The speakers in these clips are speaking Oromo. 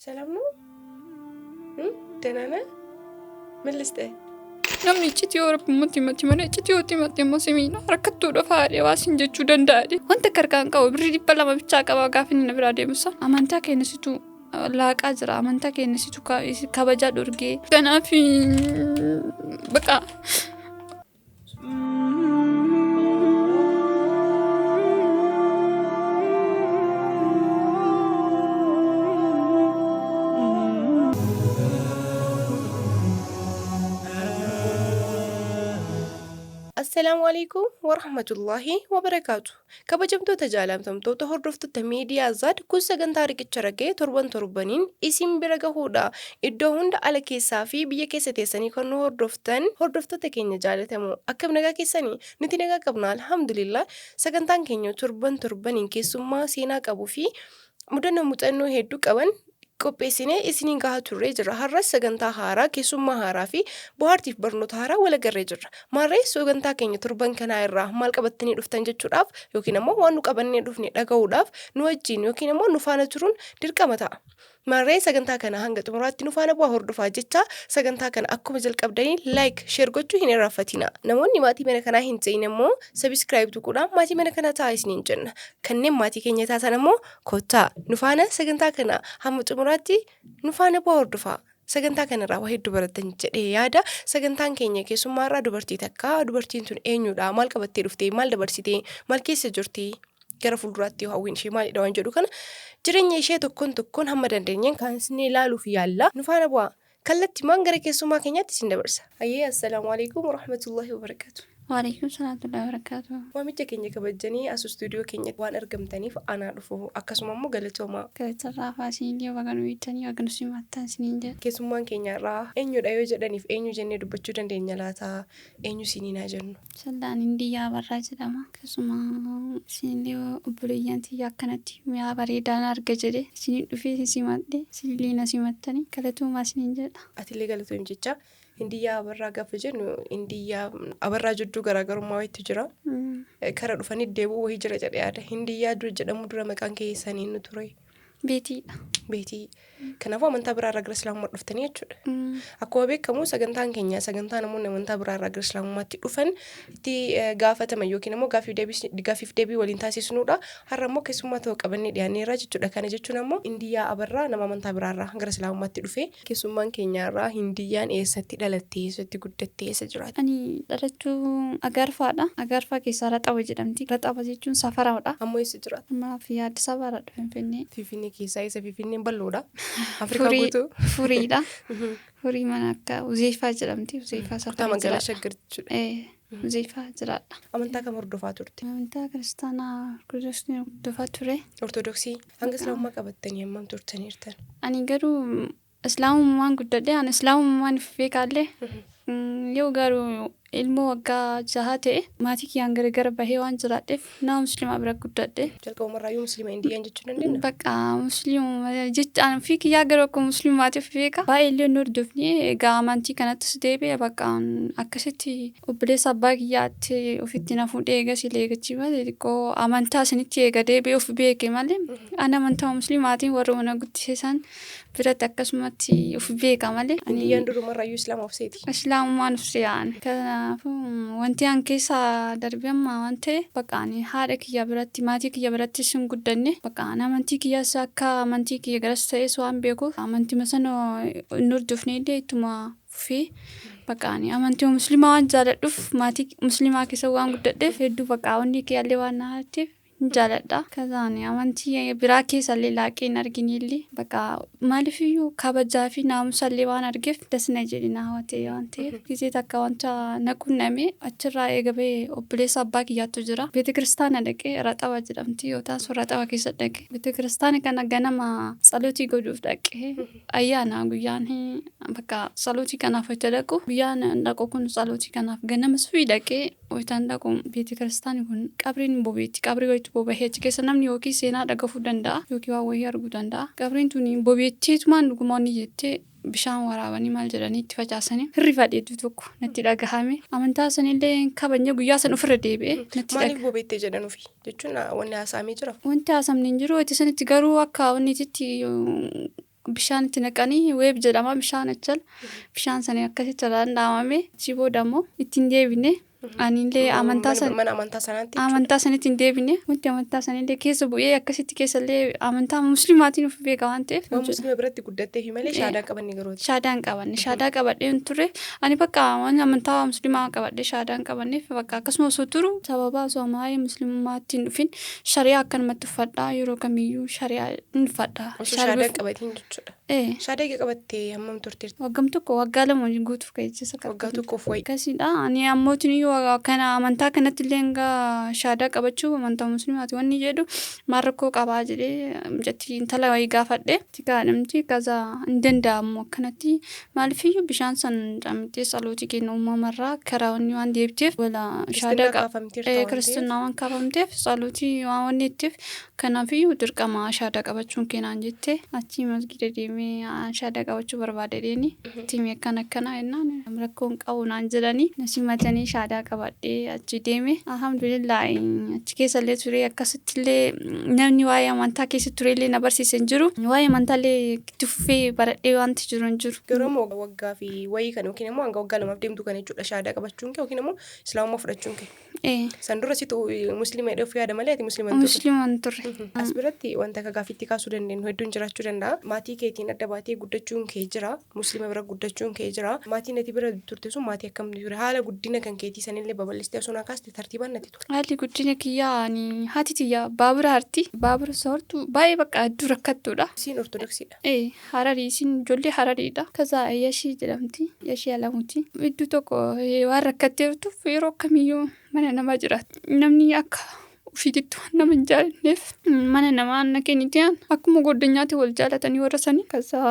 ሰላም ነው? ደህና ነህ? ምን ልስጥህ? Namni iccitii Oromooti mati malee iccitii hooti immoo simiidha. Rakkattuudha faayidee waasin jechuu danda'a. Wanta harkaan qabu birrii 200 bichaa qaba gaafa inni na biraa deemusa. Amantaa keenyasitu laaqaa jira. Amantaa keenyasitu kabajaa dhorgee. Kanaaf baqa. Assalaamu alaikum warahmatullahi wabarakaatu. Kabajamtoota jaallatamtoota hordoftoota miidiyaa Zaad kun sagantaa riqicha ragee torbaniin isin bira gahuudha. Iddoo hunda ala keessaa fi biyya keessa teessanii kan nu hordoftoota keenya jaallatamoo akkam nagaa keessanii nuti nagaa qabna alhamdulillah. Sagantaan keenya torbaniin keessummaa seenaa qabuu fi muuxannoo hedduu qaban qopheessinee isiniin gahaa turree jira. Har'as sagantaa haaraa keessummaa haaraa fi bohaartiif barnoota haaraa wal agarree jirra. Maarree sagantaa keenya torban kanaa irraa maal qabattanii dhuftan jechuudhaaf yookiin immoo waan nu qabannee dhufne dhaga'uudhaaf nu wajjin yookiin immoo nu faana turuun dirqama ta'a. Maarree sagantaa kana hanga xumuraatti nu faana bu'aa hordofaa jecha sagantaa kana akkuma jalqabdanii like share gochuu hin irraanfatina. Namoonni maatii mana kanaa hin ta'in immoo subscribe tuquudhaan maatii mana kanaa ta'aa isiniin jenna. Kanneen maatii keenya taatan immoo kottaa nu faana sagantaa kana hamma xumuraatti nu faana bu'aa hordofaa. Sagantaa kanarraa waa hedduu barattan jedhee yaada. Sagantaan keenya keessummaarraa dubartii takka. Dubartiin tun eenyudha? Maal qabattee dhuftee? Maal dabarsitee? Maal keessa jirti? Gara fuulduraatti hawwiin ishee maalidha waan jedhu kana jireenya ishee tokkoon hamma dandeenyeen kan isin ilaaluuf yaalla. Nu faana bu'aa. Kallattiimaan gara keessummaa keenyaatti isin dabarsa. Ayyee assalaamu alaikum warahmatullahi wabarakaatu. Waalaikum salaatullahi wabarakaatu. Waamicha keenya kabajanii as istuudiyoo keenyatti waan argamtaniif anaa dhufu akkasuma immoo galatoomaa. Galatarraa faasiilii waganuu hiitanii waganuu simaattan isiniin jedha. Keessummaan keenyarraa eenyudha yoo jedhaniif eenyu jennee dubbachuu dandeenya laata? Eenyu isiniinaa jennu? Sallaan Indiyyaa Barraa jedhama. Akkasuma isinillee obboleeyyan tiyya akkanatti mi'a bareedaan arga jedhe isiniin dhufee simadhe isinillee na simattanii galatoomaa isiniin jedha. Atillee galatoom jecha. Indiyyaa Abarraa gaafa jennu Indiyyaa Abarraa jidduu garaagarummaa wayiitu jira. Kara dhufanii deebuu wayii jira jedhee yaada. Indiyyaa jedhamu dura maqaan keessanii inni ture. Beetiidha. Beetii. Kanaafuu amantaa biraarraa gara Islaamummaa dhuftanii jechuudha. Akkuma beekamu sagantaan keenya sagantaa namoonni amantaa biraarraa gara Islaamummaatti dhufan itti gaafataman yookiin immoo gaafiif deebii waliin taasisnuudha. Har'a immoo keessummaa ta'uu qabannee dhiyaanneerra jechuudha. Kana jechuun immoo Indiyyaa Abarraa nama amantaa biraarraa gara Islaamummaatti dhufe. Keessummaan keenyarraa Indiyyaan eessatti dhalattee eessatti guddattee eessa jiraatti? Ani dhalachuu Agarfaadha. Agarfaa keessaa Raxaba jedhamti. Raxaba jechuun safaraadha. Ammoo eessa jiraata? Ammaa fi Addis Ababaadha Finfinnee. Finfinnee keessaa isa Finfinneen bal'oodha. Afrikaa guutuu. Furiidha. Furii mana akka Uzeefaa jedhamti. Uzeefaa Kutaa magaalaa Shaggar jechuudha. Uzeefaa jiraadha. Amantaa kam hordofaa turte? Amantaa kiristaanaa hordofaa ture. Ortodoksii. Hanga Islaamummaa qabattanii hammam turtaniirtan? Ani garuu Islaamummaan guddadhe. Ani Islaamummaan beekaallee yoo garuu ilmoo waggaa 6 ta'e maatii kiyyaan gara bahee waan jiraadheef nama musliimaa bira guddadhe. Jalqabumarraayyuu musliima Indiyyaan jechuu dandeenya? Bakka musliima jechaan fi kiyyaa gara akka musliimaatiif beeka. Baay'ee illee nu hordofnee egaa amantii kanattis deebi'e bakka akkasitti obboleessa abbaa kiyyaatti ofitti na fuudhee eegas eegachiifate xiqqoo amantaa isinitti eega deebi'ee of beeke malee ani amantaa musliimaatiin warra mana guddiseessan biratti akkasumatti of beeka malee. Indiyyaan durumarraayyuu Islaama of seeti? Islaamummaan of se'aan. Wanti an keessa darbee amma waan ta'e bakka haadha kiyya biratti maatii kiyya biratti sin guddanne bakka amantii kiyyaas akka amantii kiyya garas ta'es waan beekuuf amantii sana hin hordofne illee ittuma fufee bakka amantii musliimaa waan jaaladhuuf maatii musliimaa keessa waan guddadheef hedduu bakka wanni kiyyaallee waan naateef jaaladha. Kazaan amantii biraa keessallee laaqeen arginillee bakka maaliifiyyuu kabajaa fi naamusallee waan argeef dasna jedhina hawwatee waan ta'eef gisee takka wanta na qunname achirraa eegabee obboleessa abbaa kiyyaattu jira. Beete kiristaana dhaqee Raxaba jedhamti yoo taasisu Raxaba keessa dhaqe. Beete kiristaana kana ganama salootii godhuuf dhaqee ayyaana guyyaan bakka salootii kanaaf itti dhaqu guyyaan dhaqu kun salootii kanaaf ganamas fi dhaqee waytaan dhaqu beete kiristaani kun qabriin bobeetti qabrii wayitu bobahee achi keessa namni yookiin seenaa dhagahuu danda'a yookiin waan wayii arguu danda'a. Qabriin tuni bobeettiitumaan dhugumoonni jettee bishaan waraabanii maal jedhanii itti facaasanii hirrifadheetu tokko natti dhagahame. Amantaa sanillee kabajne guyyaa san ofirra deebi'e natti dhagahame. Maaliif bobeettee jedhanuufi jechuun wanni haasaamee jira? Wanti haasamne hin jiru. Itti sanitti garuu akka wanni itti bishaan itti naqanii weeb jedhama bishaan achal bishaan sanii akkasitti irraan dhaamame achi booda immoo ittiin deebine anillee amantaa sanitti hin deebine wanti amantaa sanillee keessa bu'ee akkasitti keessallee amantaa muslimaatiin of beeka waan ta'eef. Waan muslima biratti guddattee fi malee shaadaan qabanne garooti. Shaadaan qabanne shaadaa qabadhee ture ani bakka waan amantaa muslimaa qabadhee shaadaan qabanneef bakka akkasuma osoo turu sababa osoo maayee muslimummaatti hin dhufin shari'aa akkanumatti uffadhaa yeroo kamiyyuu shari'aa hin uffadhaa. Osoo shaadaan qabatiin jechuudha. Shaadaan qabattee hammam turteerti? Waggaa tokko waggaa lama guutuuf ka'eessa qaba. Waggaa tokkoof wayi. Akkasiidha ani ammootiin kana amantaa kanatti illee egaa shaadaa qabachuu amantaa muslimaati wanni jedhu maal rakkoo qabaa jedhee jetti intala wayii gaafadhe tikaa namti kaza hin danda'amu akkanatti maalifiyyuu bishaan san camitee salootii kenna uumamarraa karaa wanni waan deebiteef wala shaadaa kiristinnaa waan kaafamteef salootii waan wanni ittiif kanaafiyyuu dirqama shaadaa qabachuun kennaan jette achi masgida deemee shaadaa qabachuu barbaadedheeni timee akkana jennaan rakkoon qabu naan jedhanii nasimatanii shaadaa qabadhee achi deeme alhamdulillah achi keessallee ture akkasittillee namni waa'ee amantaa keessa turellee na barsiisan jiru waa'ee amantaallee itti fufee baradhee wanti jiru hin jiru. Garuu waggaa fi wayii kan yookiin immoo hanga waggaa lamaaf deemtu kan jechuudha shaadaa qabachuun kee yookiin immoo islaamummaa fudhachuun kee. San dura situ musliima dheefu yaada malee ati musliiman turre. As biratti wanta akka gaaffiitti kaasuu dandeenyu hedduun jiraachuu danda'a. Maatii keetiin adda baatee guddachuun kee jira. Musliima bira guddachuun kee jira. Maatiin ati bira turte sun maatii akkamii ture? Haala guddina kan keetii sanillee babal'istee osoo naqaasti tartiibaan natti ture. Haalli guddina kiyyaa haati tiyyaa baabura harti. Baabura soortu baay'ee bakka hedduu rakkattuudha. Isiin ortodoksiidha. Hararii isiin ijoollee harariidha. Kaza yashii jedhamti. Yashii alamuuti. Iddoo tokko waan rakkatteertuuf yeroo kamiyyuu mana namaa jiraatu. Namni akka ofiititti waan nama hin jaalanneef mana namaa na kennitiyaan akkuma goddanyaatti wal jaalatanii warra sanii kaza.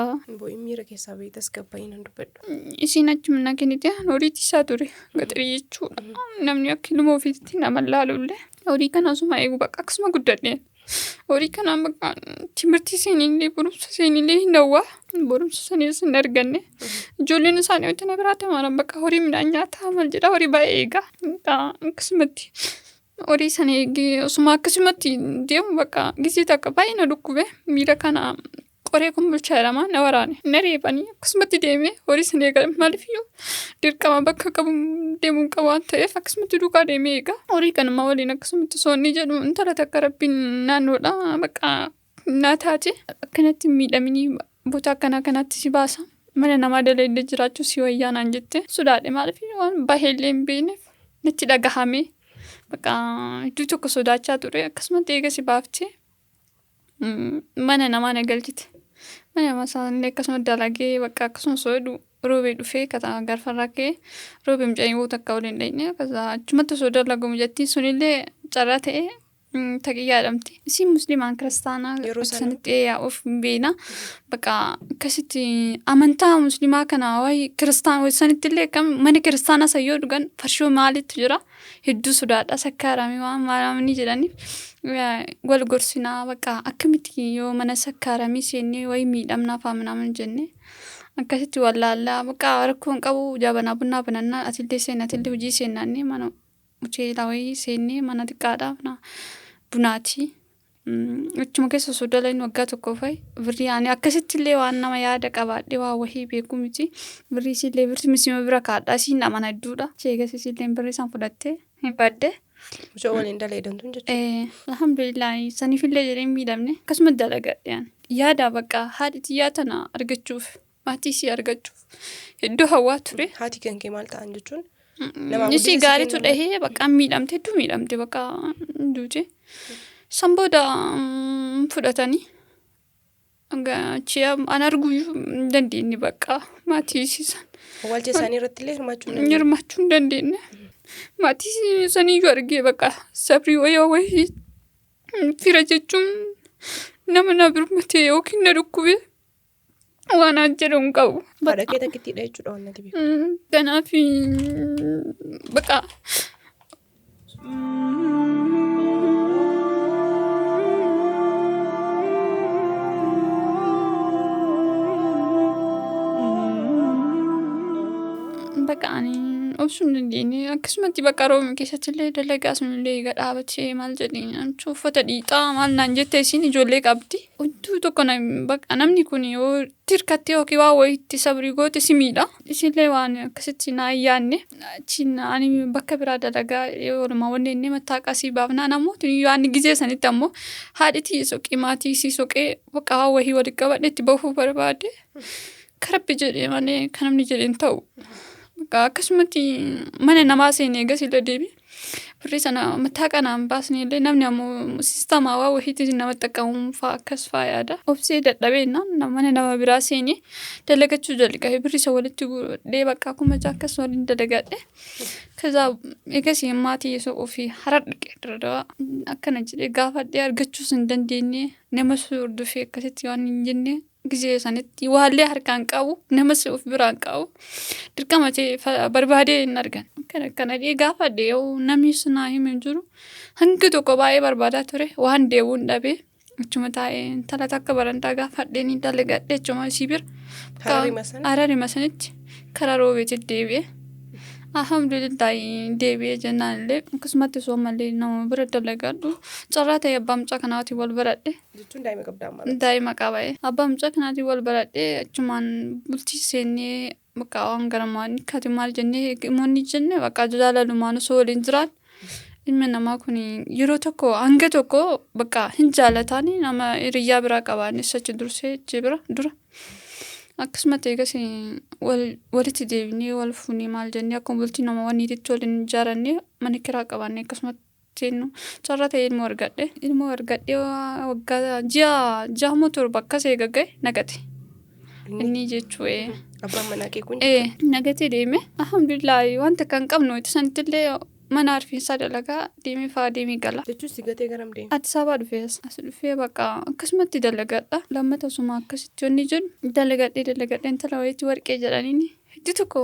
Bo'in miira keessaa beektas gabbaa'in hin dubbadhu. Isiin achuma na kennitiyaan horiitti isaa ture gaxarii jechuudha. Namni akka ilma ofiitti nama laalullee horii kana osuma eegu bakka akkasuma guddadheen. Horii kanaan bakka timirtii seenillee barumsa seenillee hin hawwaa. Barumsa saniis hin arganne. Ijoolleen isaanii wajjin biraatti maalan bakka horii midhaan nyaataa maal jedha horii baay'ee eegaa. Akkasumatti horii sana eegee osuma akkasumatti deemu bakka gisee takka baay'ee na dhukkube miira kana qoree kumbulchaa jedhama na waraane. Na reebanii akkasumatti deemee horii sana eegaa maalifiyyuu dirqama bakka qabu deemuun qabu waan ta'eef akkasumatti duukaa deemee eegaa. Horii kanuma waliin akkasumatti soonni jedhu intala takka rabbiin naannoodha bakka naa taate akkanatti miidhaminii boota akkanatti si baasa. Mana namaa dalaydee jiraachuu si wayyaanaan jette sodaadhe maalifiyyuu waan baay'eellee hin beekneef natti dhagahame. Bakka iddoo tokko sodaachaa ture akkasumatti eega si baaftee mana namaa na galchite. Mana namaa isaanillee akkasuma dalagee bakka akkasuma soodhu roobee dhufee kataa garfarraa ka'ee roobee mucayyoo takka waliin dhayne achumatti osoo dalagu mucattiin sunillee carraa ta'ee taqiyyaa jedhamti. Isiin musliimaan kiristaanaa akkasatti of beena. Bakka akkasitti amantaa musliimaa kana waa'ee kiristaanaa sanittillee mana kiristaanaa sayyoo dhugan farshoo maalitti jira hedduu sodaadha sakkaaramee waan maalamanii jedhaniif wal gorsinaa bakka akkamitti yoo mana sakkaaramii seennee waa'ee miidhamnaa faaminaaman jennee akkasitti wallaallaa bakka rakkoon qabu jabanaa bunnaa banannaa atillee seenaa atillee hojii seennaannee mana hoteelaa wayii seennee mana xiqqaadhaa bunaati. Achuma keessa osoo dalagne waggaa tokko fa'i birrii ani akkasittillee waan nama yaada qabaadhee waa wahii beeku miti birrii isillee birrii misima bira kaadhaa isiin amana hedduudha. Sheegas isillee birrii isaan fudhattee hin badde. Mucaa waliin dalaydamtuun jechuudha. Alhamdulillah saniifillee jedhee miidhamne akkasuma dalagadhe yaada bakka haadhi xiyyaa tana argachuuf maatii isii argachuuf hedduu hawwaa ture. Haati kan kee maal ta'an jechuun? Isii gaariitu dhahee bakka miidhamte hedduu miidhamte bakka duute. San booda fudhatanii an arguu hin dandeenye bakka maatii isiisan. Awwaalcha isaanii irratti illee hirmaachuu hin dandeenye. Maatii saniyyuu argee bakka sabrii wayii fira jechuun nama na birmatee yookiin na dhukkube waan an jedhu hin qabu. Haadha kee takkittiidha jechuudha waan nati beeku. Kanaaf bakka. Bakka ani obsuun dandeenye akkasumatti bakka roobni keessattillee dalagaa sunillee gadhaabatee maal jedheen uffata dhiixaa maal naan jettee isin ijoollee qabdi. Wantuu tokko bakka namni kun yoo tirkattee yookiin waa wayiitti sabrii goote simiidha. Isinillee waan akkasitti naa hin yaadne achiin ani bakka biraa dalagaa oolmaa wanni inni mattaaqaa sii baafnaa namoota waan gizee sanitti ammoo haadhitii soqee maatii sii soqee bakka waa wayii walitti qabadhe itti bahuu barbaade. Karabbi jedhee malee kan namni jedheen ta'u. Akkasumatti mana namaa seenee eegas deebi. Birrii sana mataa kanaan baasnee illee namni ammoo siistamaa waa wayiitti nama xaqqamuun fa'aa akkas fa'aa yaada. Obsee dadhabeenaan mana nama biraa seenee dalagachuu jalqabe birrii isa walitti guuree bakka akkuma akkas waliin dalagadhe. Kaza eegas maatii ofii harar dhiqee daldala akkana jedhee gaafadhee argachuus hin dandeenye nama sordofee akkasitti waan hin jenne. Gizee sanitti waallee harkaan qabu nama of biraan qabu dirqamatee barbaadee hin argan. Kana gaafadhe namni sunaa himee jiru hanga tokko baay'ee barbaadaa ture waan deebi'uun dhabee achuma taa'ee intala takka barandaa gaafadhee ni dalagadhe achuma isii bira. Hararima sanitti karaa roobeetti deebi'ee. Alhamdulillah deebi'ee jennaan illee akkasumatti soomallee nama bira dalagadhu carraa ta'e abbaa mucaa kanaatiin wal baradhe. Jechuun daa'ima qabdaa amma. Daa'ima qaba. Abbaa mucaa kanaatiin wal baradhe achumaan bultii seennee bakka waan garamaan kati maal jennee himoonni jennee bakka jalalumaan osoo waliin jiraan. Ilmi namaa kun yeroo tokko hanga tokko bakka hin jaalataani nama hiriyyaa biraa qabaanis achi dursee jibira dura. Akkasumatti eegas walitti deebinee wal fuunee maal jennee akkuma bultii nama waniititti waliin ijaarannee mana kiraa qabaannee akkasumatti seennu carraa ta'e ilmoo argadhe. Ilmoo argadhee waggaa ji'a moo torba akkas eegagee nagate. Inni jechuun abbaan manaa kee kun nagatee deeme. Alhamdulillah wanta kan qabnu itti sanittillee mana arfiinsaa dalagaa deemee fa'aa deemee gala. Jechuun si gatee garam deema? Addis Ababaa dhufees. As dhufee bakka akkasumatti dalagadha. Lammata suma akkasitti yoonni jedhu dalagadhee intala wayiitti warqee jedhaniin itti tokko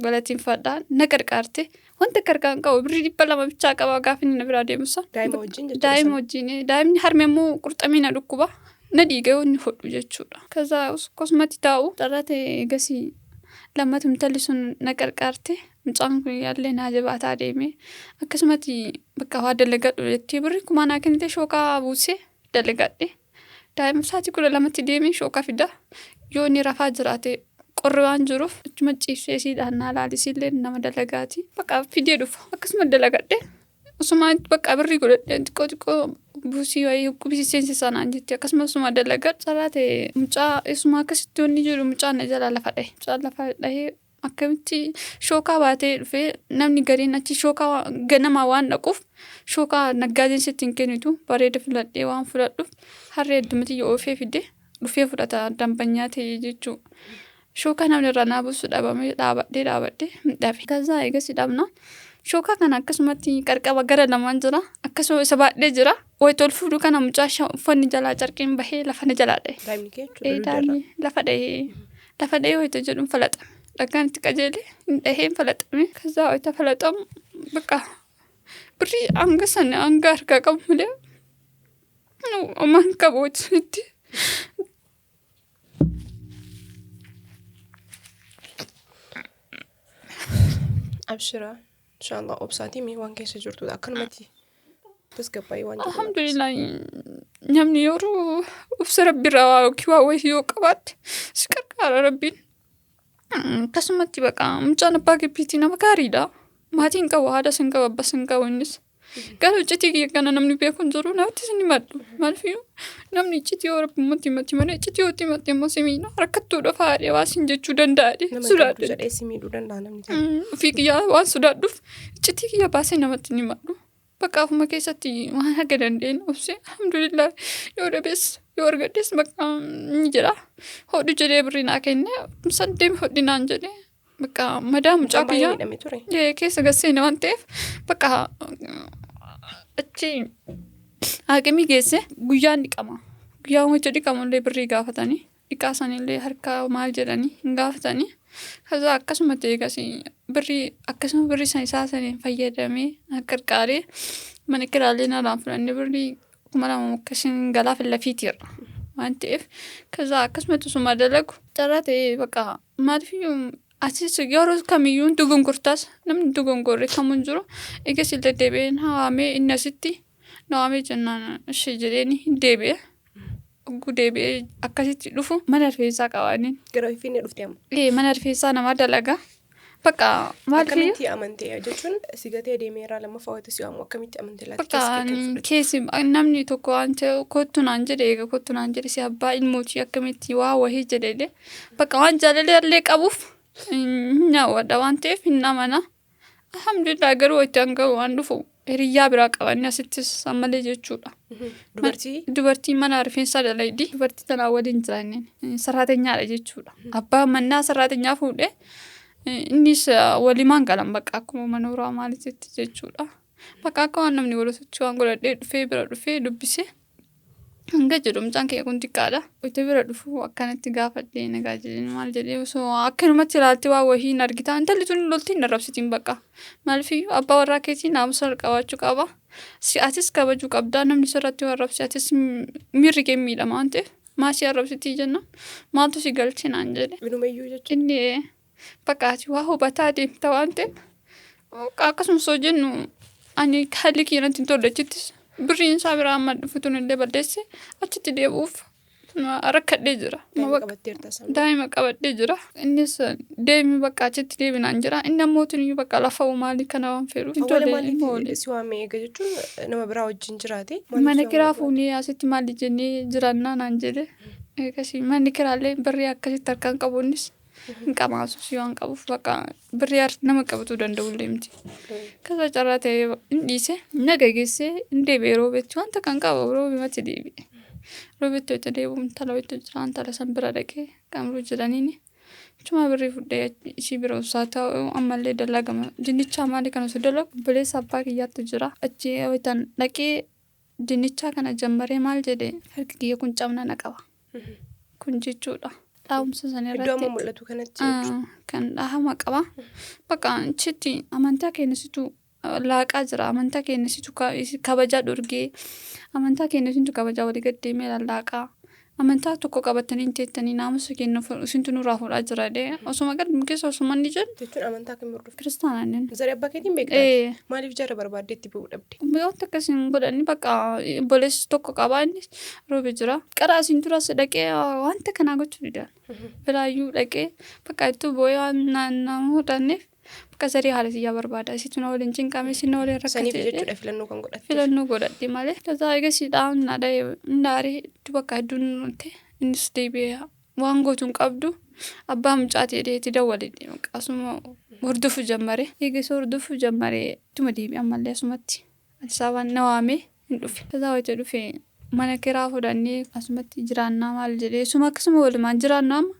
galateeffadhaa na qarqaarte. Wanta qarqaan qabu birrii 200 bichaa qaba gaafa inni na biraa deemusa. Daa'ima wajjin jechuudha. Daa'ima wajjin daa'imni harmee immoo qurxammii na dhukkuba. Na dhiiga yoo inni hodhu jechuudha. Kaza akkasumatti taa'u carraa ta'e eegasii lammata intalli sun na qarqaarte. Mucaan kun yaallee naa jabaataa deemee akkasumatti bakka waa dalagadhu jettee birrii kumaa naa kennite shookaa buusee dalagadhe. Daa'ima sa'aatii 12tti deemee shookaa fida. Yoo inni rafaa jiraate qorri waan jiruuf achuma ciibsee siidhaan naa laalisillee nama dalagaati. Bakka fidee dhufa akkasuma dalagadhe. Osuma bakka birrii godhadhe xiqqoo buusii wayii huccubisii seensisaa naan jettee akkasuma dalagadhe. Carraa ta'e mucaa isuma akkasitti wanni jiru mucaan na jalaa lafa dhahe. Mucaan lafa dhahee akkamitti shookaa baatee dhufee namni gariin achi shookaa ganamaa waan dhaquuf shookaa naggaajeen sitti hin kennitu bareeda filadhee waan fudhadhuuf harree heddumatti yoo oofee fide dhufee fudhata dambanyaa ta'ee jechuudha. Shookaa namni irraa naa buusu dhabamee dhaabadhee dhabe. Kazaa eegasii dhabna. Shookaa kana akkasumatti qarqaba gara lamaan jira. Akkasuma isa baadhee jira. Wayita ol fuudhu kana mucaa uffanni jalaa carqiin bahee lafa na jalaa dhahe. Daa'imni kee jechuudha. Daa'imni lafa dhahee wayita jedhuun falaxame. Dhagaan itti qajeelee hin dhaheen falaxame. Kazaa wayita falaxamu bakka birrii hanga sana hanga harkaa qabu malee omaan qabu itti. Abshira. Inshallah obsaatii mi waan keessa jirtudha akkanumatti tasgabbaa'ee waan jirtu. Alhamdulillah namni yeroo obsa rabbiirraa yookiin waa wayii yoo qabaatte si qarqaara rabbiin. Akkasumatti bakka mucaan abbaa gibbiitii nama gaariidha. Maatiin qabu haadha sin qabu abbaa sin qabu innis. Gara iccitii kiyya kana namni beeku hin jiru namatti sin himadhu. Maaliifuu namni iccitii yoo rabbumatti himatti malee iccitii yoo himatti immoo simiidha. Rakkattuudha faadhee waan sin jechuu danda'adhe. Nama jedhee simiidhuu danda'a namni. Ofii kiyyaa waan sodaadhuuf iccitii kiyya baasee namatti hin himadhu. Bakka afuma keessatti waan haga dandeenye obsee alhamdulillah yoo dhabees yoo argadhees bakka ni jira. Hodhu jedhee birrii naa kenne saddeem hodhinaan jedhee bakka madaa mucaa kiyyaa keessa gaseene waan ta'eef bakka achi haaqimii geesse guyyaan dhiqama. Guyyaan wajja dhiqamullee birrii gaafatanii dhiqaasanillee harkaa maal jedhanii hin gaafatanii. Kaza akkasumatti eegas akkasuma birrii san isaa saniin fayyadamee qarqaaree mana kiraallee narraan fudhannee birrii 2,000 akkasiin galaaf lafiitiirra waan ta'eef kaza akkasumatti suma dalagu carraa ta'ee bakka maaliifuu Asis yeroo kamiyyuu dogongortaas namni dogongorre kamuu hin jiru. Eegas illee deebi'een hawaamee inni asitti nawaamee jennaan ishee jedheeni hin deebi'e. Ogguu deebi'ee akkasitti dhufu mana rifeensaa qabaaniin. Gara Finfinnee dhuftee amma. Mana rifeensaa namaa dalagaa. Bakka maal akkamitti amantee jechuun si gatee deemeera lammaffaa wayita si waamu akkamitti amantee laata bakka keessi namni tokko waan ta'e kottu naan jedhe eega kottu naan jedhe si abbaa ilmootii akkamitti waa wahii jedhee bakka waan jaalallee illee qabuuf nyaawwadha waan ta'eef hin amana. Alhamdulillah garuu itti hanga'u waan dhufu hiriyyaa biraa qabanni asittis ammallee jechuudha. Dubartii mana rifeensaa dalaydi dubartii tanaa waliin jiraanneen saraatenyaadha jechuudha. Abbaa mannaa saraatenyaa fuudhee innis walimaan galan bakka akkuma manooraa maalitti jechuudha. Bakka akka waan namni walirratti waan godhadhee dhufee bira dhufee dubbisee hanga jedhumsaan kee kun xiqqaadha. Itti bira dhufuu akkanatti gaafadhee nagaa jedheen maal jedhee osoo akkanumatti ilaaltee waa wahii hin argitaa intalli tun loltii hin arrabsitiin bakka. Maaliifiyyuu abbaa warraa keetii naamusa qabaachuu qaba. Si'atis kabajuu qabdaa namni sirratti arrabsi atis miirri kee miidhama waan ta'eef maasii arrabsitii jenna maaltu si galchi naan jedhe. Binumayyuu jechuun. Inni bakkaati waa hubataa deemta waan ta'eef akkasumas hoo jennu ani haalli kiinatti hin tollechittis birriin isaa biraa amma dhufutuun illee balleesse achitti deebi'uuf rakkadhee jira. Daa'ima qabadhee jira. Innis deemi bakka achitti deebinaan jira. Inni ammootiin bakka lafa maalii kana waan fedhuuf. Maaliif si waamee eega jechuun nama biraa wajjin jiraate. Mana kiraa fuunee asitti maali jennee jiraannaa naan jedhe. Eegasii manni kiraallee birrii akkasitti harkaan qabuunis hin qabaasus yoo hin qabuuf bakka birrii nama qabatuu danda'ullee miti. Kasa carraa ta'ee hin dhiise naga geessee hin deebi'e roobetti wanta kan qabu roobimatti deebi'e. Roobetti hojii deebi'uun tala hojii jira tala san bira dhaqee qaamruu jedhaniini. Cuma birrii fuudhee ishii bira usaa ta'u ammallee dalagama. Dinnichaa maali kan osoo dalagu bileessa abbaa kiyyaattu jira. Achi hojitan dhaqee dinnichaa kana jammaree maal jedhee harki kiyya kun cabna na qaba. Kun jechuudha. Dhaamsa sana irratti. Iddoo amma mul'atu kanatti jechuudha. Kan dhahama qaba. Bakka achitti amantaa keenyasitu laaqaa jira. Amantaa keenyasitu kabajaa dhorgee. Amantaa keenyasitu kabajaa walii gaddeemee laaqaa. Amantaa tokko qabatanii hin teettanii naamusa kennuuf isintu nurraa fuudhaa jira dhee. Osuma gadi keessa osuma inni jedhu. Jechuun amantaa kan hordofu. Kiristaanaan. Zaree abbaa keetiin beektaa? Maaliif jarra barbaadde itti bu'uu dhabde? Biyyoota akkasiin godhanii bakka boleessi tokko qabaa innis roobe jira. Qaraa asiin turas dhaqee wanta kanaa gochuu didaan. Biraayyuu dhaqee bakka itti boo'ee waan naannoo hodhanneef bakka zaree haala siyyaa barbaada. Isitu na waliin cinqamee sinna waliin rakkatee. Saniif jechuudha filannoo kan godhatte. Filannoo godhadhe malee. Tasaa eegasiidhaan naadhee bakka hedduun ta'e innis deebi'ee waan gootuun qabdu abbaa mucaatee dheetii dawwaledhe asuma hordofu jammare. Eegasii hordofu jammaree ittuma deebi'e ammallee asumatti. Isaawwan na waamee hin dhufe. Tasaa wayita dhufe mana kiraa fudhannee asumatti jiraannaa maal jedhee suma akkasuma walumaan jiraannaa amma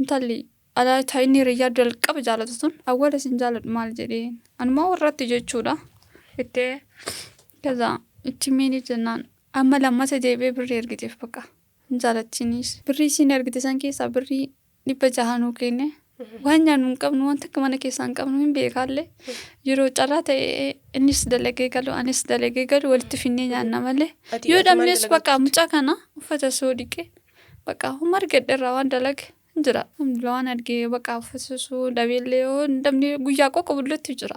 intalli alaa taa'inni hiriyyaa jalqaba jaalatu sun awwaala isin jaaladhu maal jedhee anumaa warratti jechuudha. Ittee kaza itti miini jennaan amma lammata deebi'ee birrii ergiteef bakka hin jaalattiinis. Birrii isin ergite san keessaa birrii 600 nuu kenne. Waan nyaannu hin qabnu wanta akka mana keessaa hin qabnu hin beekaallee yeroo carraa ta'e innis dalagee galu anis dalagee galu walitti finnee nyaanna malee yoo dhabnes bakka mucaa kana uffata soo dhiqee bakka humna argadheerraa waan dalage jira. Waan argee bakka uffata soo dhabeellee yoo dhabne guyyaa qoqqobulletti jira.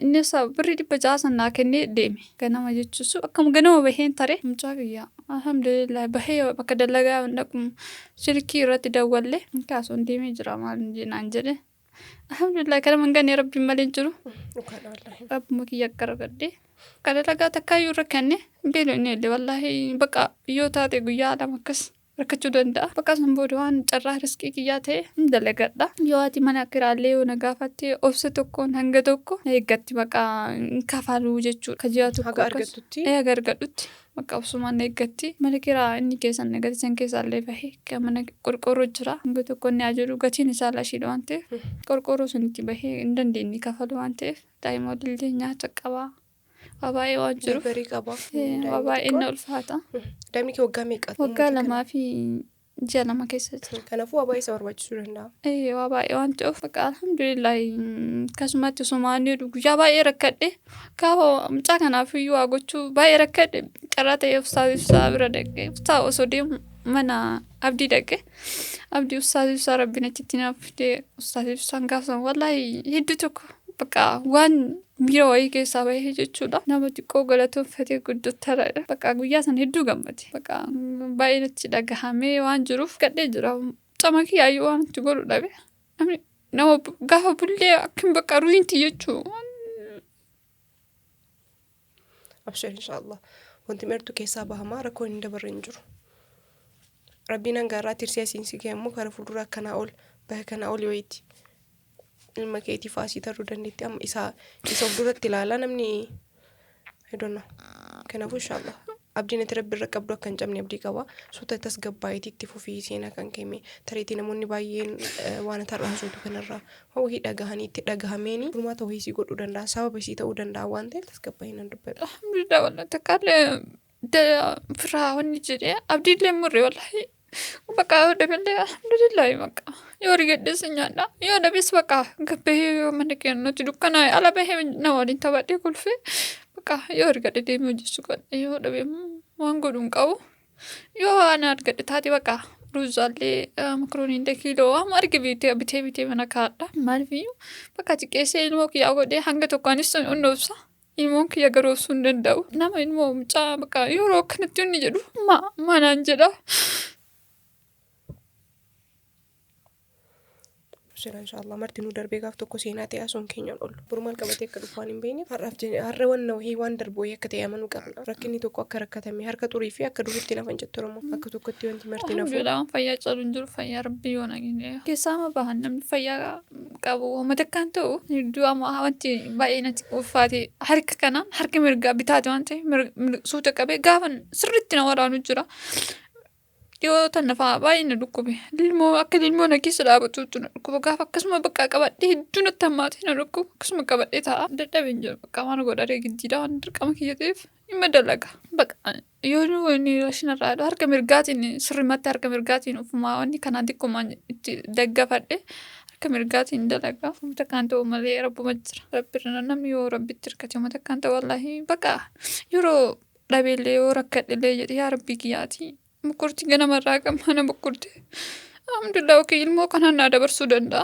Innis birrii 600 sanaa kennee deeme ganama jechuusu akkam ganama baheen tare mucaa guyyaa. Alhamdulillah bahee bakka dalagaa dhaqum silkii irratti dawwallee kaasuun deemee jira maal naan jedhe. Alhamdulillah kana mangane rabbiin malee jiru. Rabbuma kiyya gargadhee akka dalagaa takkaayyuu irra kenne beelonni illee wallaahi bakka yoo taate guyyaa lama akkas rakkachuu danda'a. Bakka san booda waan carraa riskii kiyyaa ta'e hin dalagadha. Yoo ati mana kiraallee yoo na gaafatte obsa tokkoon hanga tokko eeggatti bakka kafaluu jechuudha. Kajiyaa tokko haga argattutti. Haga argadhutti. Bakka obsumaan eeggatti mana kiraa inni keessan negati san keessaallee bahee kan mana qorqoorroo jira. Hanga tokko inni ajaa'u gatiin isaa lashiidha waan ta'eef qorqoorroo sunitti bahee hin dandeenye kafalu waan ta'eef daa'ima walillee nyaata qabaa. Wabaay'ee waan jiru. Barii qaba. Wabaay'ee inni ulfaata. Daa'imni kee waggaa meeqa? Waggaa 2 fi ji'a 2 keessatti. Kanaafuu wabaay'ee isa barbaachisuu danda'a. Wabaay'ee waan ta'uuf bakka alhamdulillah akkasumatti osumaan guyyaa baay'ee rakkadhe gaafa mucaa kanaaf iyyuu waa gochuu baay'ee rakkadhe carraa ta'ee ufsaa bira dhaqee ufsaa osoo deemu mana abdii dhaqe abdii ustaasaa rabbiin achitti naaf fidee ustaasaan gaafsan wallaahi hedduu tokko bakka waan miira wayii keessaa bahee jechuudha. Nama xiqqoo galatoonfatee guddottaadha. Bakka guyyaa sana hedduu gammade. Bakka baay'ee natti dhagahamee waan jiruuf gadhee jira. Camakii yaayyuu waan itti godhu dhabe. Namni nama gaafa bullee akkan bakka ruhiinti jechuudha. Abshir inshaallah. Wanti meertu keessaa bahamaa rakkoon hin dabarre hin jiru. Rabbiin hangaarraa tirsee siinsi keemmoo kara fuuldura akkanaa ol bahe kanaa ol wayiiti. Ilma keetii faasii ta'uu dandeetti amma isa of duratti ilaalaa namni hedonna. Kanaafuu inshaallah abdiin itti rabbi irra qabdu akka hin cabne abdii qaba. Suuta tasgabbaa'eetii itti fufii seenaa kan keeme tareetii namoonni baay'een waan tarraasuutu kanarraa hawwii dhagahanii itti dhagahameeni furmaata wayii si godhuu danda'a sababa isii ta'uu danda'a waan ta'eef tasgabbaa'ee nan dubbadha. Alhamdulillah wallahi takkaalee firaa wanni jedhee abdiillee murree wallahi. Bakka dabalee alhamdulillah bakka yoo rigadheessa nyaadha yoo dhabees bakka gabbahee yoo mana kennuutti dukkanaa ala bahee nama waliin taphadhee kolfee bakka yoo rigadhe deemee hojjechuu qabne yoo dhabee waan godhuun qabu yoo waan argadhe taate bakka ruuzaallee makaroonii kiiloo waan arge bitee mana kaadha maaliifiyyuu bakka xiqqeessee ilmoo kiyyaa godhee hanga tokkoanis onnoobsa. Ilmoon kiyya garoofsuu hin danda'u. Nama ilmoo mucaa bakka yeroo akkanatti inni jedhu manaan jedha. Inshaallah marti nu darbee gaaf tokko seenaa ta'e asuun keenyaan ol burmaal qabatee akka dhufaan hin beekne har'a waan wahii waan darboo akka ta'e amanuu qabna rakkinni tokko akka rakkatame harka xurii fi akka duriitti nafan jettu oromoo akka tokkotti wanti marti nafu alhamdulillah fayyaa caluun jiru fayyaa rabbii yoo nagine keessaa ma bahan namni fayyaa qabu wama takkaan ta'u hedduu amma wanti baay'ee natti ulfaate harka kanaan harka mirgaa bitaate waan ta'e suuta qabee gaafan sirriitti na waraanu jira. Yoo tannafaa baay'ee na dhukkube ilmoo akka ilmoo na keessa dhaabatuutu na dhukkuba gaafa akkasuma bakka qabadhee hedduu natti hammaatee na dhukkuba akkasuma qabadhee ta'a dadhabeen jira bakka waan godharee giddiidha waan dirqama kiyya ta'eef dhimma dalaga bakka yoo inni shinarraa harka mirgaatiin sirrimatti harka mirgaatiin ufumaa wanni kanaan xiqqoomaan itti daggafadhe harka mirgaatiin dalaga wanta kan ta'u malee rabbuma jira rabbirra namni yoo rabbitti hirkate wanta kan ta'u wallaahi bakka yeroo dhabeellee yoo rakkadhellee jedhe yaa rabbii kiyyaati. Mukurti ganamarraa mana mukurti. Alhamdulillah okey ilmoo kanaan na dabarsuu danda'a.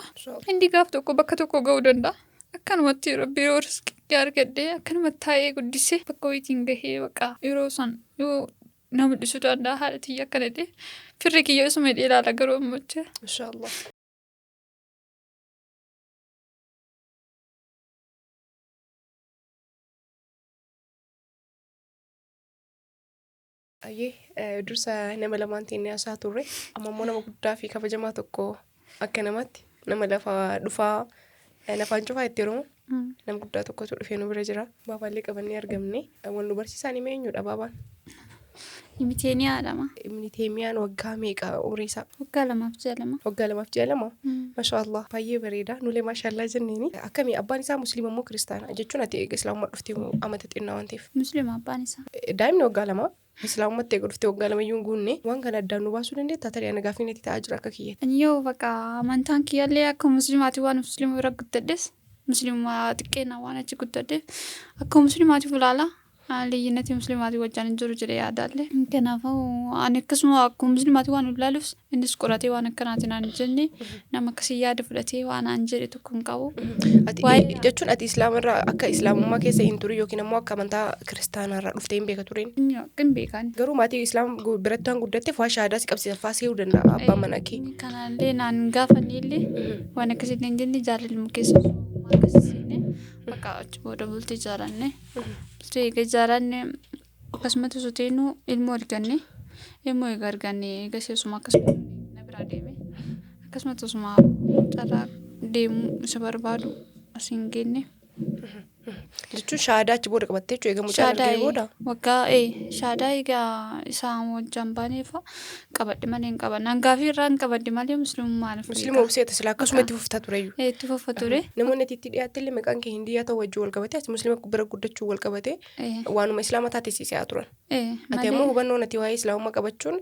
Indi gaaf tokko bakka tokko ga'uu danda'a. Akkanumatti rabbi yoo riskii argadhee akkanumatti taa'ee guddisee bakka wayiitiin gahee bakka yeroo san yoo nama dhiisuu danda'a haadha tiyya akkana ta'e firri kiyya isuma ilaala garuu ammacha. Inshaallah. Ayyee dursa nama lamaan ta'e haasaa turre amma immoo nama guddaa fi kabajamaa tokko akka namatti nama lafa dhufaa lafaan cufaa itti yeroo nama guddaa tokkotu dhufee nu bira jira baabaallee qabannee argamne waan nu barsiisaan himee eenyudha baabaan. Imiteeniyaadhama. Imiteemiyaan waggaa meeqa umurii isaa? Waggaa 2 Waggaa 2 Mashaallah baay'ee bareeda nulee maashaallah jenneeni akkamii abbaan isaa musliima moo kiristaana jechuun ati islaamummaa dhuftee amata xinnaa waan ta'eef. Musliima abbaan isaa. Daa'imni waggaa 2 islaamummaatti dhuftee waggaa 2 iyyuu guunne waan kana addaan nu baasuu dandeetta tarii ana gaaffii natti ta'aa jira akka kiyyetti. Yoo bakka amantaan kiyyaallee akka musliimaati waan musliima bira guddadhes musliima xiqqeena waan achi guddadhe akka musliimaatiif ilaala. Liyyinati musliimaati wajjin jiru jedhee yaadaallee. Kanaafuu ani akkasuma akkuma musliimaati waan ulaalus innis qoratee waan akkanaati naan jenne nama akkasii yaada fudhatee waan aan jedhe tokko hin qabu. Jechuun ati islaamarraa akka islaamummaa keessa hin turre yookiin ammoo akka amantaa kiristaanaarraa dhuftee hin beeka tureen? Hin beekan. Garuu maatii islaam biratti waan guddatteef waa shaadaa si qabsiisaa seehuu danda'a abbaan mana kee. Kanallee naan gaafannillee waan akkasitti hin jenne jaalalli keessa akkasitti bakka achi booda bultii jaalanne. Bultii jaalanne akkasumatti soteenu ilmoo arganne gaseessuma akkasuma na biraa deeme akkasumatti osuma carraa deemu isa barbaadu asiin geenne. Jechuun shaadaa achi booda qabattee jechuun eegamu caalaa booda? Waggaa shaadaa egaa isaan wajjin baaneef qabadhe malee hin qaban. Hangaafii irraa hin qabadhe malee musliimummaa nuuf. Musliima obseeta silaa akkasuma itti fuftaa tureyyuu. Itti fufaa ture. Namoonni itti dhiyaattillee maqaan kee hindiyyaa ta'uu wajjin wal qabate ati musliima bira guddachuu wal qabate waanuma islaama taatesiisaa turan. Ati ammoo hubannoon ati waa'ee islaamummaa qabachuun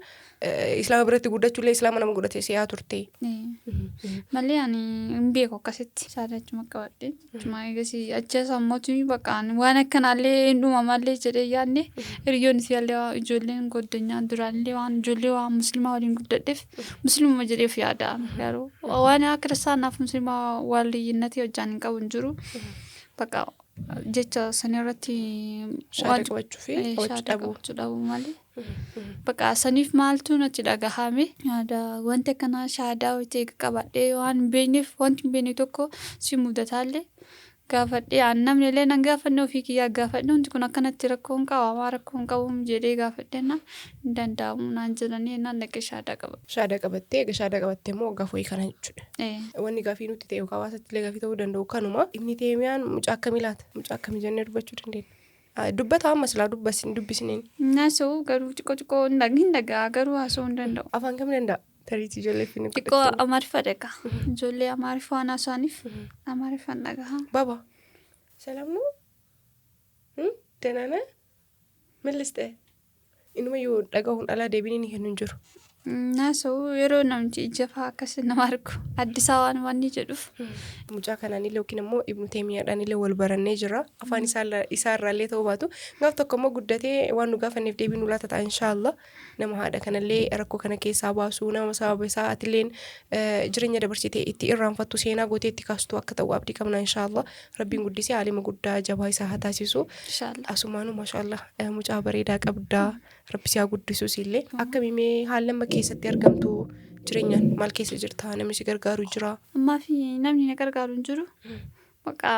islaama biratti guddachuullee islaama nama godhatesiisaa turte. Malee ani hin beeku akkasitti shaadaa achuma qabadhe. Achuma eegasii achi mootii baqaan waan akkanaallee hin uumamallee jedhee yaadne hiriyoonni isaallee ijoolleen goddanyaa duraallee waan ijoollee waan musliimaa waliin guddadheef musliimuma jedheef yaada garuu waan akka kiristaanaaf musliimaa waliinnati hojjaan hin qabu hin jiru baqa jecha sanirratti shaada qabachuu fi qabachuu dhabuu malee baqa saniif maaltu natti dhagahame yaada wanta kana shaadaa wayitee qabadhee waan beekneef wanti beekne tokko si mudataallee gaafadhee namni illee nan gaafannoo fi kiyyaa gaafadhee wanti kun akkanatti rakkoon qaba rakkoon qabuun jedhee gaafadheenna hin danda'amu naan jedhanii naan dhaqee shaadaa qaba. Shaadaa qabattee shaadaa qabattee immoo waggaa fo'ii kana jechuudha. Wanni gaafii nuti ta'e yookaan hawaasatti illee gaafii ta'uu danda'u kanuma Ibni Teemiyaan mucaa akkamii laata? Mucaa akkamii jennee dubbachuu dandeenya? Dubbataa amma silaa dubbisneen. Naasoo garuu xiqqoo hin dhagaa garuu haasoo hin danda'u. Afaan kam danda'a? Tariitii ijoollee fi ni xiqqoo Amaariffa dhagaa. Ijoollee Amaariffa waan haasa'aniif Amaariffa dhagaa. Baba ሰላም ነው ደህና ነህ? ምን ልስጥህ? inuma yoo dhagahuun alaa deebiin hin jiru. Naasoo yeroo namti ijafaa akkasii nama argu addisaa waan jedhuuf. Mucaa kanaan illee yookiin immoo Ibnu Teemiyaadhaan illee wal barannee jira. Afaan isaarraallee ta'uu baatu. Gaaf tokko immoo guddatee waan nu gaafanneef deebiin nu laata ta'a inshaallah. Nama haadha kanallee rakkoo kana keessaa baasuu nama sababa isaa atilleen jireenya dabarsitee itti irraanfattu seenaa gootee itti kaastu akka ta'u abdii qabna inshaallah. Rabbiin guddisee aalima guddaa jabaa isaa haa taasisu. Asumaanuu maashaallah mucaa bareedaa qabdaa. Rabbi siyaa guddisuus illee akka mimee haalama keessatti argamtu jireenyaan maal keessa jirta namni si gargaaru jira. Ammaa fi namni na gargaaru hin jiru. Baqa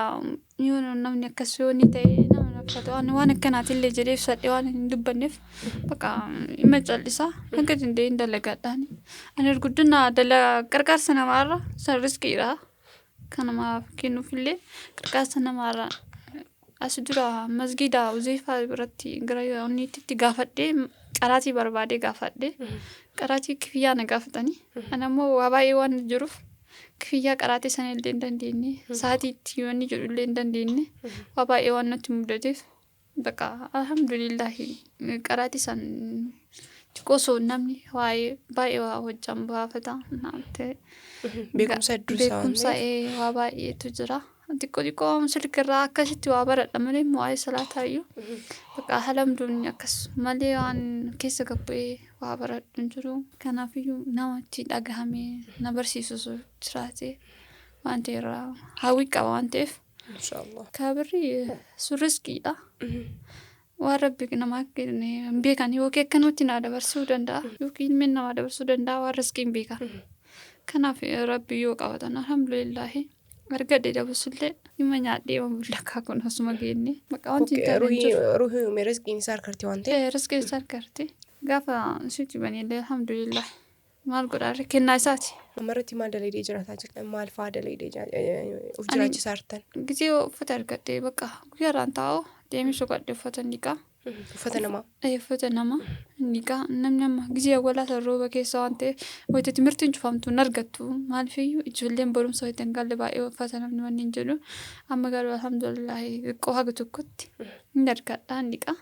yoo namni akkas yoo ni ta'e nama nafata waan akkanaati illee jedhee ibsadhee waan hin dubbanneef baqa ima callisaa hanga danda'een dalagaadhaan. Ani guddina gargaarsa namaarra san riskiidha. Kan namaaf kennuuf illee gargaarsa namaarra. As dura masgiida Uzeefaa biratti gara onniitti gaafadhee qaraatii barbaadee gaafadhee qaraatii kifiyyaa na gaafatanii ana immoo waa baay'ee waan jiruuf kifiyyaa qaraatii sana illee hin dandeenye sa'aatiitti wanni jedhu illee hin dandeenye waa baay'ee waan natti mudateef baqa alhamdulillahi qaraatii san xiqqoosoo namni baay'ee waa hojjaan baafata beekumsa waa baay'eetu jira. xiqqoo silkirraa akkasitti waa baradha malee waa'ee salaataa iyyuu baqa alhamdulillahi akkas malee waan keessa gabbu'ee waa baradhu hin jiru. Kanaafiyyuu namatti dhagahamee na barsiisu jiraate waan ta'eerraa hawwii qaba waan ta'eef. Kabirri riskiidha. Waan rabbi namaa kenne hin beekan yookiin akkanumatti na dabarsuu danda'a yookiin ilmi namaa dabarsuu danda'a waan riskii hin beekan. Kanaaf rabbi yoo qabatan alhamdulillahi. Margadde dabasullee ima nyaadhee mul'akaa kun asuma geenne maqaa wanti ruuhi riskiin isaa harkatti waan ta'eef riskiin isaa harkatti gaafa sitti baneellee alhamdulillah maal godhaarre kennaa isaati. Amarratti maal dalaydee jiraataa jirtan maal fa'aa dalaydee of jiraachisaa jirtan? Gizee uffata argadhee baqa guyyaarraan taa'u deemee soqadhee uffata niqaa. Uffata namaa? Uffata namaa niqaa namni amma gizee awwaalaa rooba keessa waan ta'eef wayita timirtiin cufamtu hin argattu maaliifiyyuu ijoolleen barumsa wayita hin galle baay'ee uffata namni wanni hin jedhu amma garuu alhamdulillahi xiqqoo haga tokkotti hin argadhaa niqaa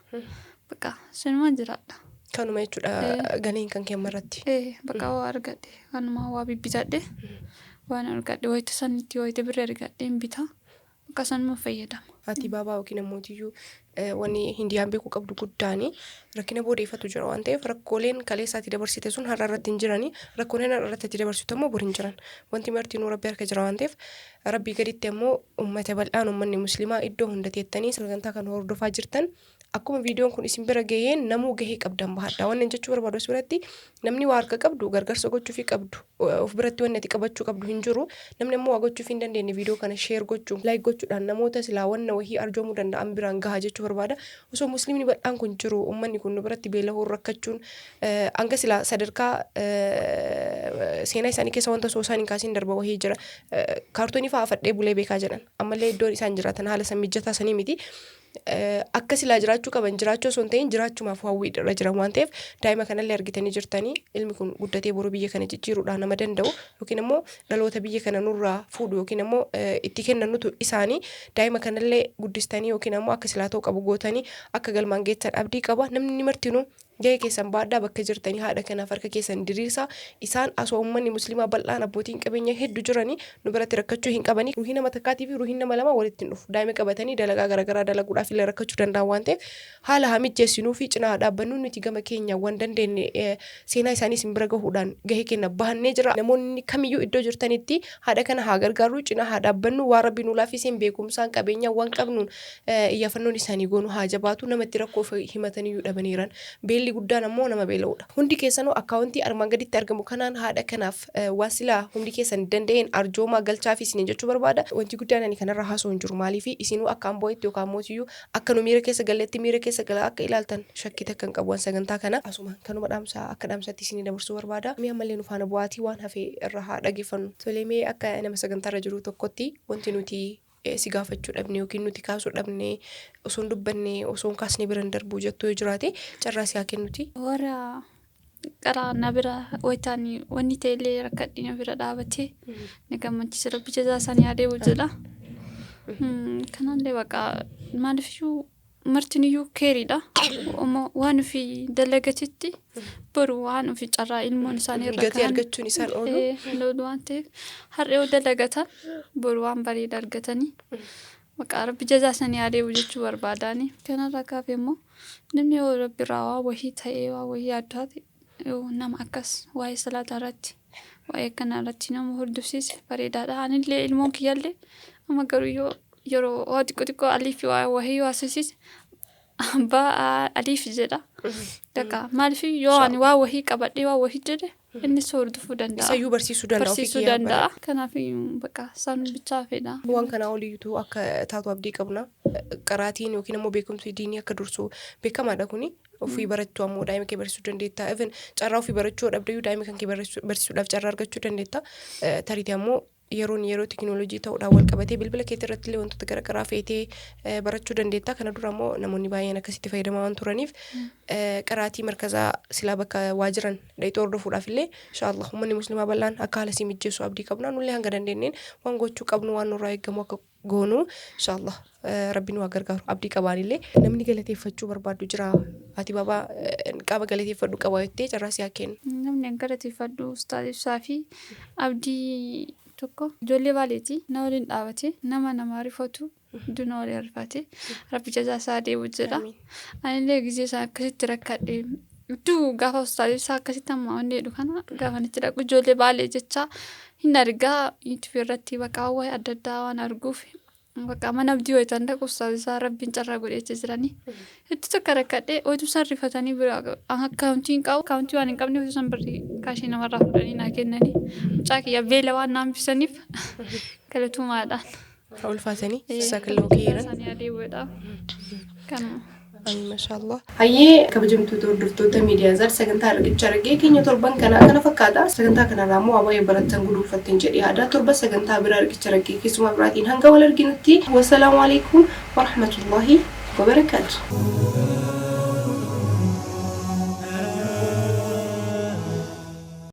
baqa sanumaan jiraadha. Kanuma jechuudha ganiin kan keemmarratti. Baqa waa argadhe kanuma waa bibbitadhe waan argadhe wayita sanitti wayita birrii argadhe hin bitaa baqa sanuma fayyadama. Ati baabaa yookiin ammootiyyuu wanni hindiyaan beekuu qabdu guddaani rakkina boodeeffatu jira waan ta'eef rakkooleen kaleessaatti dabarsite sun har'a irratti hin jirani rakkooleen har'a irratti dabarsitu immoo bor hin jiran wanti martinuu rabbi harka jira waan ta'eef rabbii gaditti immoo uummata bal'aan uummanni musliimaa iddoo hunda teettanii sagantaa kan hordofaa jirtan akkuma viidiyoon kun isin bira gaheen namuu gahee qabdan bahadha waan jechuu barbaadu biratti namni waa harka qabdu gargaarsa gochuufi qabdu of biratti wanni ati qabachuu qabdu hin jiru namni immoo waa gochuuf hin dandeenye viidiyoo kana sheer gochuun laayik gochuudhaan namoota silaa wanna wahii arjoomuu danda'an biraan gahaa jechuu barbaada osoo musliimni bal'aan kun jiru uummanni kun biratti beelahuu rakkachuun hanga silaa sadarkaa seenaa isaanii keessa wanta soo isaan hin kaasiin darba wahii jira kaartoonii fa'aa fadhee bulee beekaa jedhan ammallee iddoon isaan jiraatan haala san mijataa sanii miti. Akka silaa jiraachuu qaban jiraachuu osoo hin ta'in jiraachumaaf hawwii irra jiran waan ta'eef daa'ima kanallee argitanii jirtanii ilmi kun guddatee boruu biyya kana jijjiiruudhaan nama danda'u yookiin immoo dhaloota biyya kana nurraa fuudhu yookiin immoo itti kennanutu isaanii daa'ima kanallee guddistanii yookiin immoo akka silaa ta'uu qabu gootanii akka galmaan geessan abdii qaba namni martinuu gahee keessan baadhaa bakka jirtanii haadha kanaaf harka keessan diriirsaa isaan asoo uummanni musliimaa bal'aan abbootiin qabeenya hedduu jiranii nu biratti rakkachuu hin qabanii ruhii nama takkaatii fi ruhii nama lama walitti hin dhufu daa'ima qabatanii dalagaa garaagaraa dalaguudhaaf illee rakkachuu danda'an waan ta'eef haala hamijjeessinuu fi cinaa dhaabbannu nuti gama keenya waan dandeenye seenaa isaanii isin bira gahuudhaan gahee keenya bahannee jira namoonni kamiyyuu iddoo jirtanitti haadha kana haa gargaarru cinaa haa dhaabbannu waa rabbi nu laafiseen beekumsaan qabeenya waan qabnuun iyyafannoon isaanii goonu haa jabaatu namatti rakkoo himataniyyuu dhabaniiran beelli guddaan ammoo nama beela'uudha hundi keessanuu akkaawuntii armaan gaditti argamu kanaan haadha kanaaf waan silaa hundi keessan danda'een arjoomaa galchaa fi isin jechuu barbaada wanti guddaan ani kanarra haasoo hin jiru maaliif isinuu akka amboo'etti yookaan mootiyyuu akka nu miira keessa galleetti miira keessa galaa akka ilaaltan shakkii takka hin qabu sagantaa kana asuma kanuma dhaamsaa akka dhaamsatti isin dabarsuu barbaada mi'a mallee nu faana bu'aatii waan hafee irra haa dhaggeeffannu tolee akka nama sagantaarra jiru tokkotti wanti nuti si gaafachuu dhabne yookiin nuti kaasuu dhabne osoo hin dubbanne osoo hin kaasne biran darbuu jettuu jiraate carraa si haa kennuti. Warra qaraa na bira wayitaanii wanni ta'ellee rakkadhii na bira dhaabatee na gammachiisa rabbi jazaa isaanii adeemu jedha. Kanallee baqa maaliifuu martiniyyuu keeriidha. Waan ofii dalagatetti boru waan ofii carraa ilmoon isaanii irra gatii argachuun isaan oolu waan ta'eef har'ee dalagatan boru waan bareeda argatanii baqa rabbi jazaa isaanii adeemu jechuu barbaadaani. Kanarraa kaafee immoo namni yoo rabbi irraa waa wahii ta'ee waa wahii addaati nama akkas waa'ee salaataa irratti waa'ee kana irratti nama hordofsiise bareedaadha. Anillee ilmoon kiyyaallee amma garuu yeroo waa xiqqoo aliif waa wahii waasisiise abbaa aliif jedha. Daqa maaliif yoo ani waa wahii qabadhee waa wahii jedhe inni hordofuu danda'a. Isayyuu barsiisuu danda'a. Kanaaf baqa isaan bichaa fedha. Waan kana oliyyuu akka taatu abdii qabna. Qaraatiin yookiin immoo beekumsi diinii akka dursu beekamaadha kuni. Ofii barachuu ammoo daa'ima kee barsiisuu dandeetta. Even carraa ofii barachuu dhabdeeyyuu daa'ima kan kee barsiisuudhaaf carraa argachuu dandeetta. Tariitii ammoo yeroo tekinooloojii ta'uudhaan wal qabatee bilbila keetti irratti illee wantoota garaagaraa feetee barachuu dandeetta. Kana dura ammoo namoonni baay'een akkasitti fayyadamaa waan turaniif qaraatii markazaa silaa bakka waa jiran dhayxoo hordofuudhaaf illee inshaallah uummanni musliimaa bal'aan akka haala sii mijjeessu abdii qabna. Nullee hanga dandeenyeen waan gochuu qabnu waan nurraa eegamu akka goonu inshaallah rabbi nu gargaaru abdii qabaanillee namni galateeffachuu barbaadu jira. Ati baabaa qaama galateeffadhu qaba jettee carraa si haa kennu. Namni galateeffadhu ustaadii ibsaa fi abdii tokko ijoollee baaleeti na waliin dhaabate nama rifatu duna waliin rifate rabbi jazaa isaa adeemu jedha. Anillee gizee isaa akkasitti rakkadhe iddoo gaafa ustaadii isaa akkasitti amma wanni jedhu kana gaafa itti dhaqu ijoollee baalee jecha hin argaa yuutuubii irratti baqa waa'ee adda addaa waan arguuf baqa mana abdii wayitaan dhaqu ustaadii isaa rabbiin carraa godheetti jiranii itti tokko rakkadhe waytu isaan rifatanii bira akkaawuntii hin qabu akkaawuntii waan hin qabne waytu isaan birrii kaashii namarraa fudhanii naa kennanii mucaa kiyya beela waan naambisaniif galatumaadhaan. Ulfaatanii sakaloo keeran. Isaanii adeemuudha. Kanuma. Mashallah. Hayyee kabajamtoota hordoftoota miidiyaa Zaad sagantaa argee keenya torban kana fakkaata. Sagantaa kanarraa immoo waa'ee baratan guduunfatteen jedhee aadaa torba sagantaa biraa argee keessumaa biraatiin hanga wal arginutti. Wassalaamu alaikum wa rahmatullahi wa barakaatuh.